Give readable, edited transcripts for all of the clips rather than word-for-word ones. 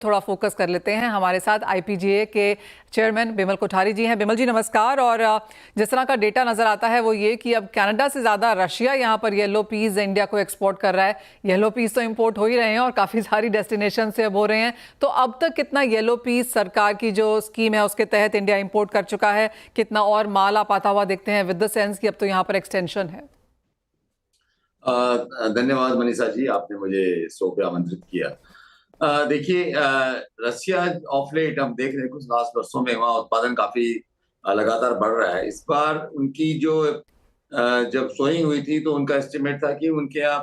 थोड़ा फोकस कर लेते हैं। हमारे साथ आईपीजीए के चेयरमैन बिमल कोठारी जी हैं। बिमल जी नमस्कार। और जिस तरह का डेटा नजर आता है वो ये कि अब कनाडा से ज़्यादा रशिया यहाँ पर येलो पीस इंडिया को एक्सपोर्ट कर रहा है। येलो पीस तो इंपोर्ट हो ही रहे हैं और काफ़ी सारी डेस्टिनेशन से अब हो रहे हैं। तो अब तक कितना येलो पीस सरकार की जो स्कीम है उसके तहत इंडिया इंपोर्ट कर चुका है, कितना और माल आप आता हुआ देखते हैं, विद द सेंस कि अब तो यहाँ पर एक्सटेंशन है? धन्यवाद मनीषा जी, आपने मुझे शो पे आमंत्रित किया। देखिए, रशिया ऑफ लेट हम देख रहे हैं कुछ लास्ट वर्षों में वहाँ उत्पादन काफी लगातार बढ़ रहा है। इस बार उनकी जो जब सोइंग हुई थी तो उनका एस्टिमेट था कि उनके यहाँ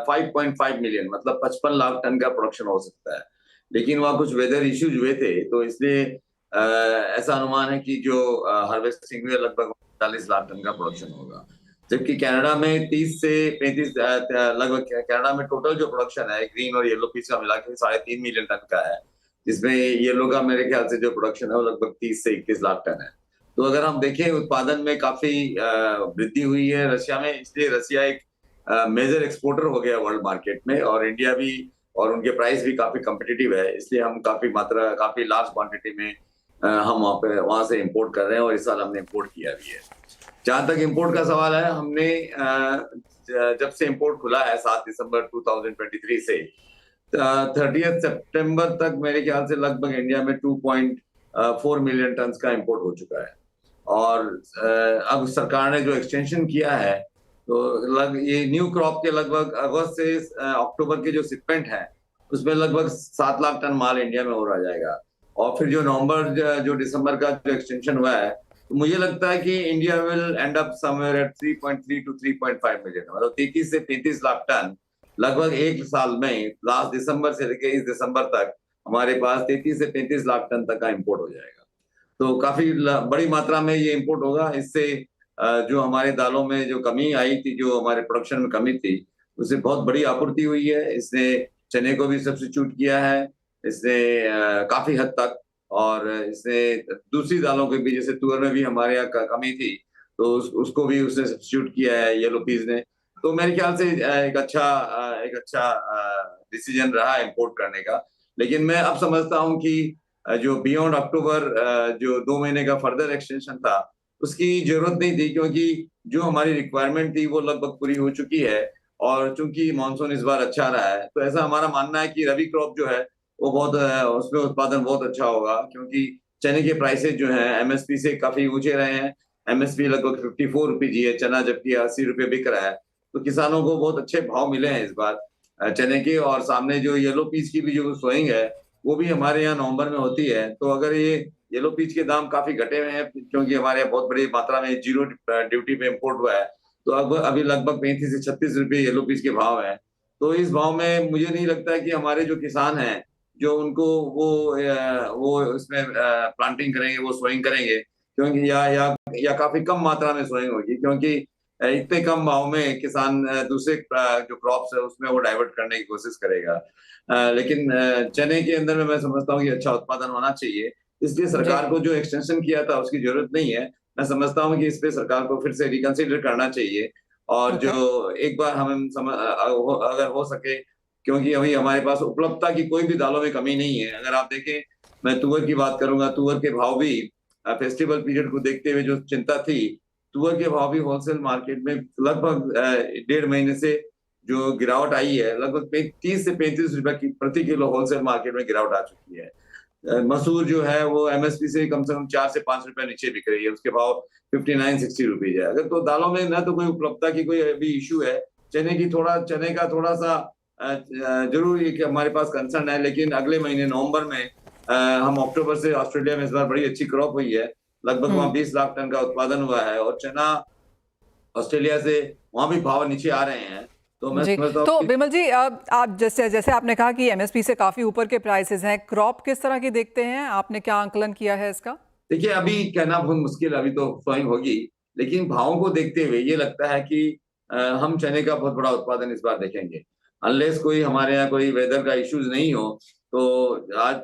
5.5 मिलियन मतलब 55 लाख टन का प्रोडक्शन हो सकता है। लेकिन वहाँ कुछ वेदर इश्यूज हुए थे तो इसलिए ऐसा अनुमान है कि जो हार्वेस्टिंग में लगभग 40 लाख टन का प्रोडक्शन होगा। जबकि कनाडा में 30 से 35 लगभग कनाडा में टोटल जो प्रोडक्शन है ग्रीन और येलो पीस का मिला के 3.5 मिलियन टन का है, जिसमें येलो का मेरे ख्याल से जो प्रोडक्शन है वो लगभग 30 से 21 लाख टन है। तो अगर हम देखें उत्पादन में काफी वृद्धि हुई है रशिया में, इसलिए रशिया एक मेजर एक्सपोर्टर हो गया वर्ल्ड मार्केट में, और इंडिया भी, और उनके प्राइस भी काफी कम्पिटिटिव है, इसलिए हम काफी लार्ज क्वांटिटी में हम वहां से इम्पोर्ट कर रहे हैं और इस साल हमने इम्पोर्ट किया भी है। जहां तक इंपोर्ट का सवाल है, हमने जब से इंपोर्ट खुला है 7 दिसंबर 2023 से 30 सितंबर तक मेरे ख्याल से लगभग इंडिया में 2.4 मिलियन टन का इंपोर्ट हो चुका है। और अब सरकार ने जो एक्सटेंशन किया है तो ये न्यू क्रॉप के लगभग अगस्त से अक्टूबर के जो शिपमेंट है उसमें लगभग 7 लाख टन माल इंडिया में और आ जाएगा। और फिर जो नवंबर जो दिसंबर का जो एक्सटेंशन हुआ है तो मुझे लगता है कि India will end up somewhere at 3.3 to 3.5 million, मतलब 33 से 35 लाख टन लगभग एक साल में, लास्ट दिसंबर से लेकर इस दिसंबर तक हमारे पास 33 से 35 लाख टन तक का इंपोर्ट हो जाएगा। तो काफी बड़ी मात्रा में ये इंपोर्ट होगा। इससे जो हमारे दालों में जो कमी आई थी, जो हमारे प्रोडक्शन में कमी थी, उससे बहुत बड़ी आपूर्ति हुई है। इसने चने को भी सब्स्टिट्यूट किया है इसने काफी हद तक, और इसने दूसरी दालों के भी, जैसे तुअर में भी हमारे यहाँ कमी थी तो उसको भी उसने सब्स्टिट्यूट किया है येलो पीस ने। तो मेरे ख्याल से एक अच्छा डिसीजन रहा इंपोर्ट करने का। लेकिन मैं अब समझता हूँ कि जो बियॉन्ड अक्टूबर जो 2 महीने का फर्दर एक्सटेंशन था उसकी जरूरत नहीं थी, क्योंकि जो हमारी रिक्वायरमेंट थी वो लगभग पूरी हो चुकी है। और चूंकि मानसून इस बार अच्छा रहा है तो ऐसा हमारा मानना है कि रबी क्रॉप जो है वो बहुत उसमें उत्पादन बहुत अच्छा होगा, क्योंकि चने के प्राइसेस जो हैं एमएसपी से काफी ऊंचे रहे हैं। एमएसपी लगभग 54 रुपीज ही है चना, जबकि 80 रुपये बिक रहा है। तो किसानों को बहुत अच्छे भाव मिले हैं इस बार चने के। और सामने जो येलो पीस की भी जो सोइंग है वो भी हमारे यहाँ नवंबर में होती है। तो अगर ये येलो पीच के दाम काफी घटे हुए हैं, क्योंकि हमारे यहाँ बहुत बड़ी मात्रा में जीरो ड्यूटी पे इम्पोर्ट हुआ है, तो अब अभी लगभग 35 से 36 रुपये येलो पीच के भाव है। तो इस भाव में मुझे नहीं लगता है कि हमारे जो किसान हैं जो उनको वो इसमें प्लांटिंग करेंगे, वो सोइंग करेंगे, क्योंकि या काफी कम मात्रा में सोइंग होगी, क्योंकि इतने कम भाव में किसान दूसरे जो क्रॉप्स है उसमें वो डाइवर्ट करने की कोशिश करेगा। लेकिन चने के अंदर में मैं समझता हूँ कि अच्छा उत्पादन होना चाहिए, इसलिए सरकार को जो एक्सटेंशन किया था उसकी जरूरत नहीं है। मैं समझता हूँ कि इस पे सरकार को फिर से रिकंसिडर करना चाहिए। और जो एक बार अगर हो सके, क्योंकि अभी हमारे पास उपलब्धता की कोई भी दालों में कमी नहीं है। अगर आप देखें, मैं तुअर की बात करूंगा, तुअर के भाव भी फेस्टिवल पीरियड को देखते हुए जो चिंता थी, तुअर के भाव भी होलसेल मार्केट में लगभग 1.5 महीने से जो गिरावट आई है, लगभग 30 से 35 रुपए की प्रति किलो होलसेल मार्केट में गिरावट आ चुकी है। मसूर जो है वो एमएसपी से कम 4 से 5 रुपए नीचे बिक रही है, उसके भाव 59-60 रुपीज है। अगर तो दालों में ना तो कोई उपलब्धता की कोई अभी इश्यू है, चने का थोड़ा सा जरूर एक हमारे पास कंसर्न है। लेकिन अगले महीने नवंबर में हम अक्टूबर से ऑस्ट्रेलिया में इस बार बड़ी अच्छी क्रॉप हुई है, लगभग वहाँ 20 लाख टन का उत्पादन हुआ है, और चना ऑस्ट्रेलिया से वहां भी भाव नीचे आ रहे हैं। तो मैं समझता हूं तो बिमल जी, आप जैसे आपने कहा कि एमएसपी से काफी ऊपर के प्राइसेस हैं, क्रॉप किस तरह की देखते हैं, आपने क्या आंकलन किया है इसका? देखिए, अभी कहना बहुत मुश्किल, अभी तो सोइंग होगी, लेकिन भावों को देखते हुए ये लगता है कि हम चने का बहुत बड़ा उत्पादन इस बार देखेंगे, अनलेस कोई हमारे यहाँ कोई वेदर का इश्यूज नहीं हो। तो आज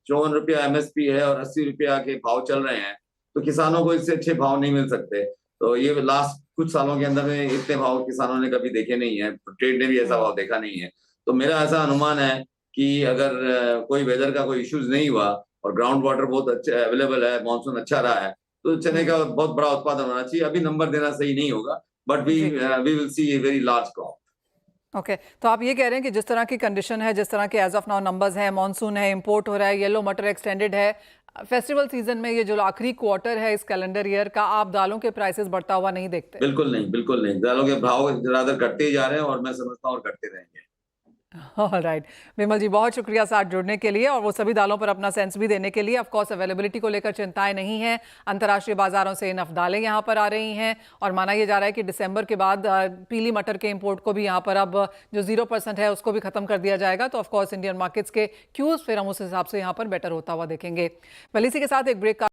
54 रुपया एमएसपी है और 80 रुपया के भाव चल रहे हैं, तो किसानों को इससे अच्छे भाव नहीं मिल सकते। तो ये लास्ट कुछ सालों के अंदर में इतने भाव किसानों ने कभी देखे नहीं है, ट्रेड ने भी ऐसा भाव देखा नहीं है। तो मेरा ऐसा अनुमान है कि अगर कोई वेदर का कोई इश्यूज नहीं हुआ और ग्राउंड वाटर बहुत अच्छा अवेलेबल है, मानसून अच्छा रहा है, तो चने का बहुत बड़ा उत्पादन होना चाहिए। अभी नंबर देना सही नहीं होगा, but we ji will see a very large crop. Okay तो आप ये कह रहे हैं कि जिस तरह की कंडीशन है, जिस तरह के एज ऑफ नाउ नंबर्स हैं, मॉनसून है, इंपोर्ट हो रहा है, येलो मटर एक्सटेंडेड है, फेस्टिवल सीजन में ये जो आखिरी क्वार्टर है इस कैलेंडर ईयर का, आप दालों के प्राइसेस बढ़ता हुआ नहीं देखते? बिल्कुल नहीं, बिल्कुल नहीं। दालों के भाव ज्यादा घटते ही जा रहे हैं और मैं समझता हूँ और घटते रहेंगे। राइट विमल जी, बहुत शुक्रिया साथ जुड़ने के लिए और वो सभी दालों पर अपना सेंस भी देने के लिए। ऑफ कोर्स अवेलेबिलिटी को लेकर चिंताएं नहीं है, अंतर्राष्ट्रीय बाजारों से इनफ दालें यहाँ पर आ रही हैं और माना यह जा रहा है कि दिसंबर के बाद पीली मटर के इंपोर्ट को भी यहाँ पर अब जो 0% है उसको भी खत्म कर दिया जाएगा। तो ऑफकोर्स इंडियन मार्केट्स के क्यूज फिर हम उस हिसाब से यहाँ पर बेटर होता हुआ देखेंगे। वेल इसी के साथ एक ब्रेक का